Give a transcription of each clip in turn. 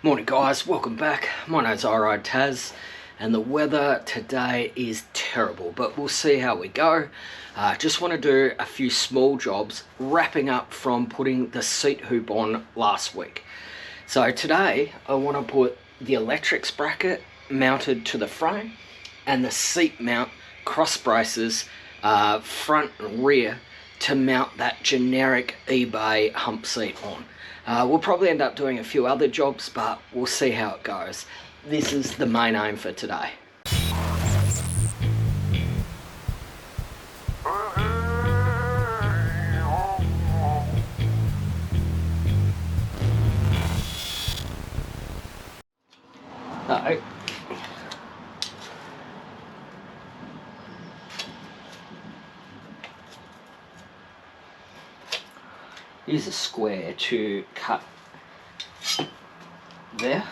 Morning guys, welcome back. My name's iRide Taz and the weather today is terrible, but we'll see how we go. Just want to do a few small jobs wrapping up from putting the seat hoop on last week. So today I want to put the electrics bracket mounted to the frame and the seat mount cross braces front and rear to mount that generic eBay hump seat on. We'll probably end up doing a few other jobs, but we'll see how it goes. This is the main aim for today. So, use a square to cut there.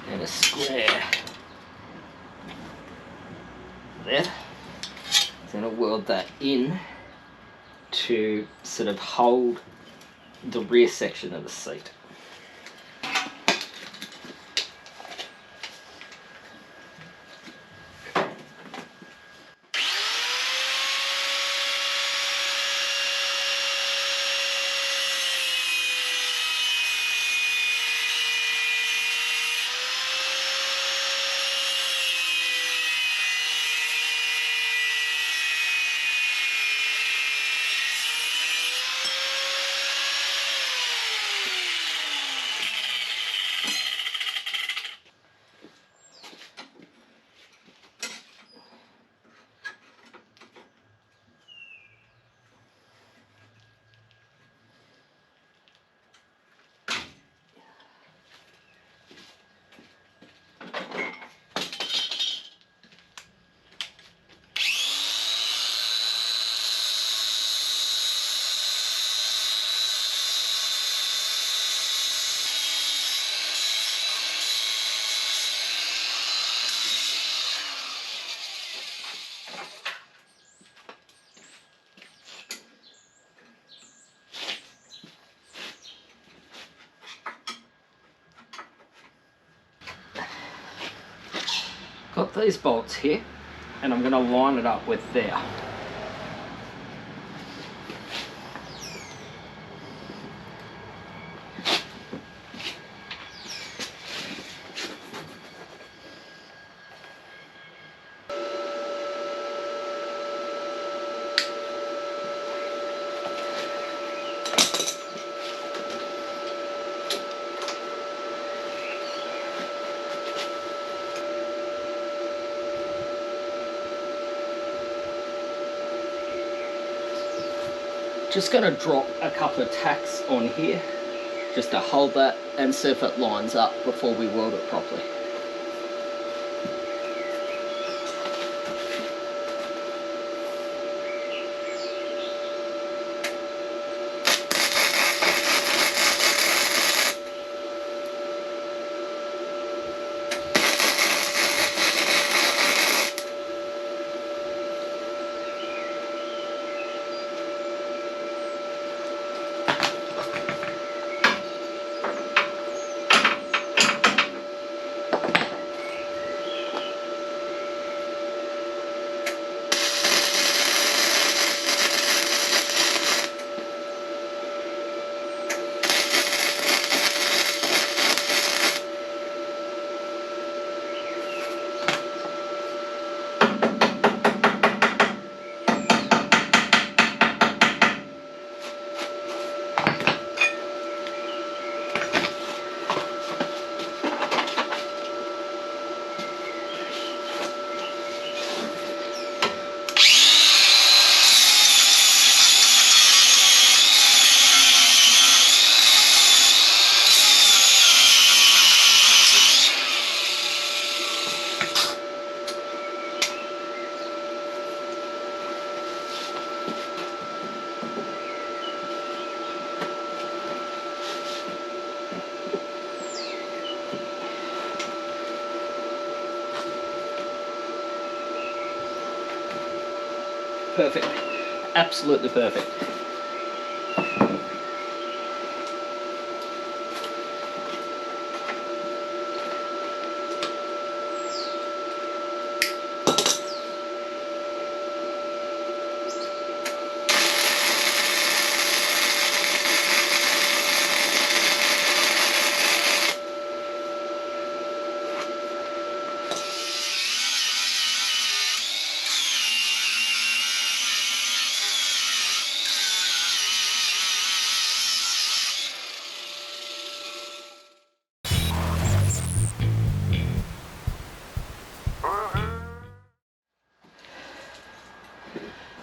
And a square there. Then I'll weld that in to sort of hold the rear section of the seat. Got these bolts here and I'm going to line it up with there. Just going to drop a couple of tacks on here just to hold that and see if it lines up before we weld it properly. perfect. Absolutely perfect.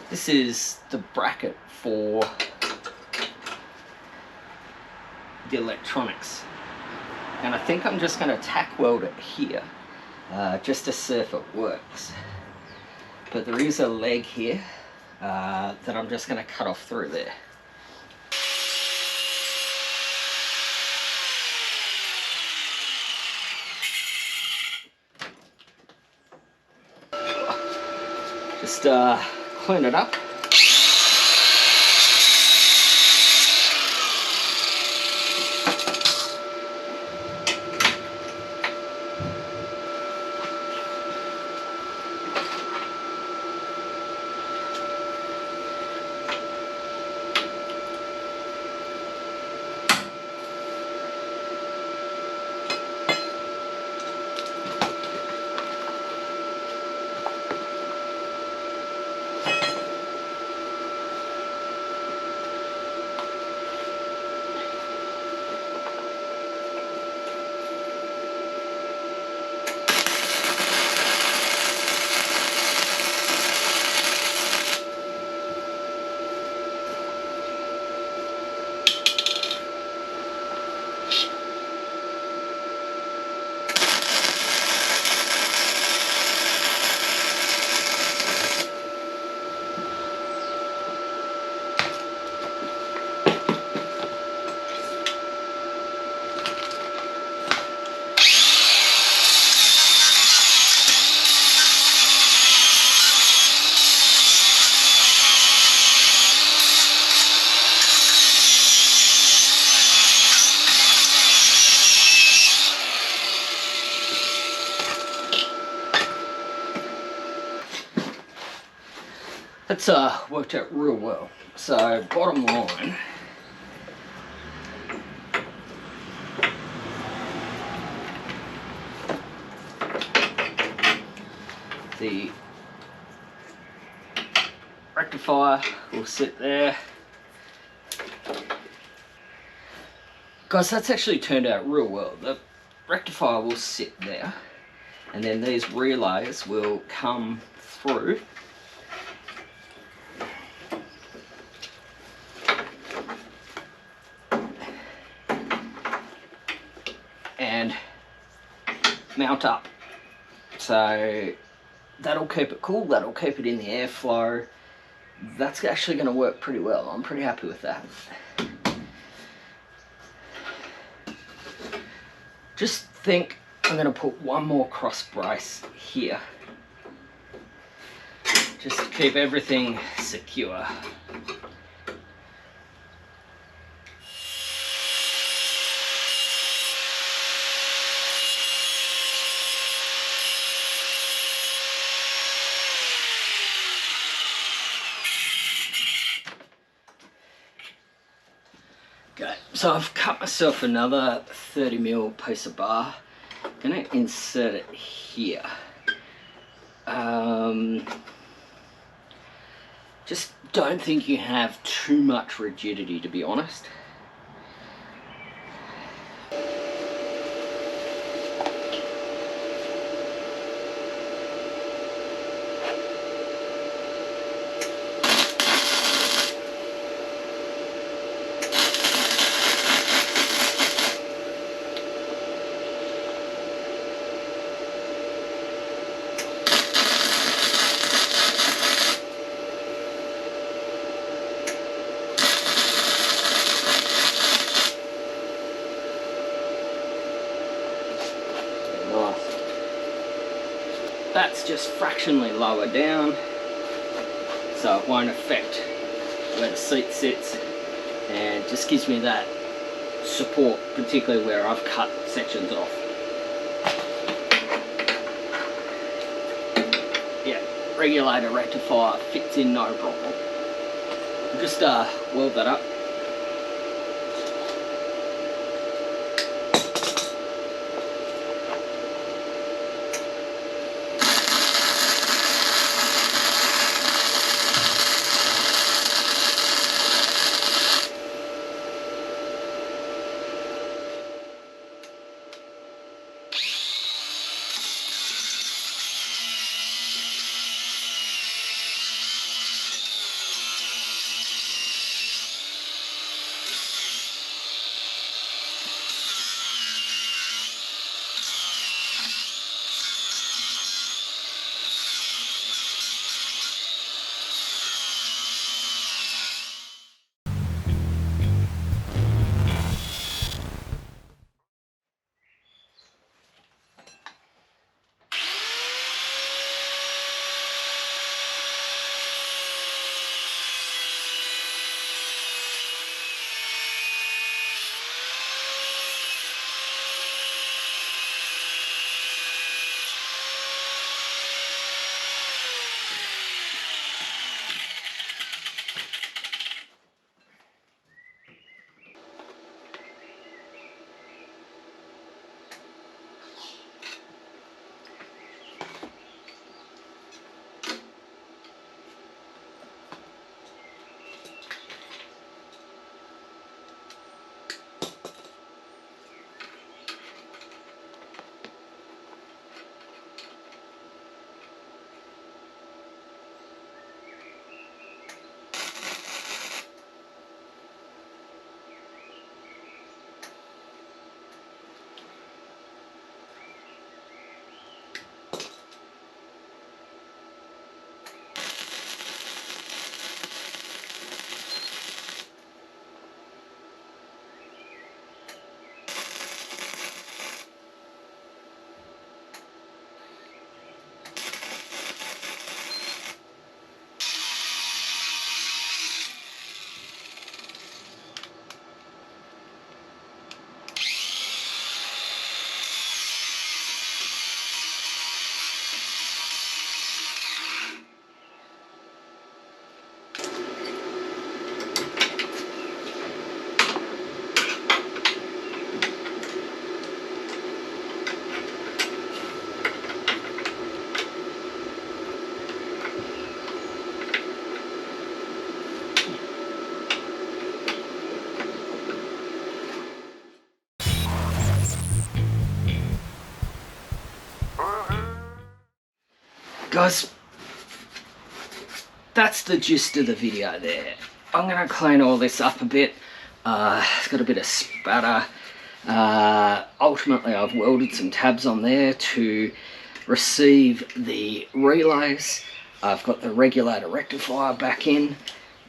This is the bracket for the electronics, and I think I'm just going to tack weld it here just to see if it works. But there is a leg here that I'm just going to cut off through there. Just clean it up. That's worked out real well. So bottom line, the rectifier will sit there. Guys, that's actually turned out real well. The rectifier will sit there, and then these relays will come through and mount up. So that'll keep it cool, that'll keep it in the airflow. That's actually going to work pretty well. I'm pretty happy with that. Just think I'm going to put one more cross brace here, just to keep everything secure. Okay, so I've cut myself another 30mm piece of bar. I'm going to insert it here. Just don't think you have too much rigidity, to be honest. That's just fractionally lower down. so it won't affect where the seat sits, and just gives me that support, particularly where I've cut sections off. Yeah, regulator rectifier fits in no problem. Just weld that up. Guys, that's the gist of the video there. I'm going to clean all this up a bit. It's got a bit of spatter. Ultimately, I've welded some tabs on there to receive the relays. I've got the regulator rectifier back in.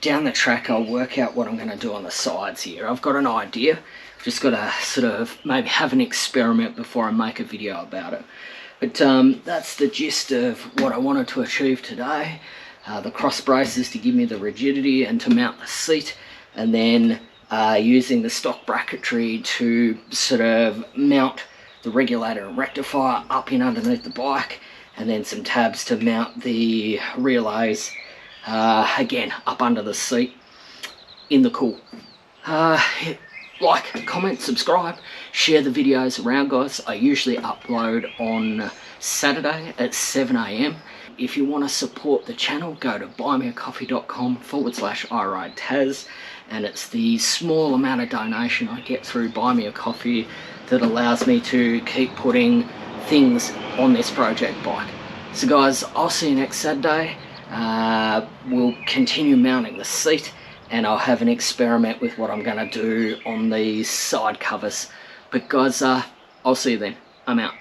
Down the track, I'll work out what I'm going to do on the sides here. I've got an idea. Just got to sort of maybe have an experiment before I make a video about it. But that's the gist of what I wanted to achieve today. The cross braces to give me the rigidity and to mount the seat, and then using the stock bracketry to sort of mount the regulator and rectifier up in underneath the bike, and then some tabs to mount the relays again up under the seat in the cool. Like, comment, subscribe, share the videos around, guys. I usually upload on Saturday at 7 AM. If you want to support the channel, go to buymeacoffee.com/iRideTaz, and it's the small amount of donation I get through Buy Me a Coffee that allows me to keep putting things on this project bike. So guys, I'll see you next Saturday. We'll continue mounting the seat, and I'll have an experiment with what I'm going to do on these side covers. But guys, I'll see you then. I'm out.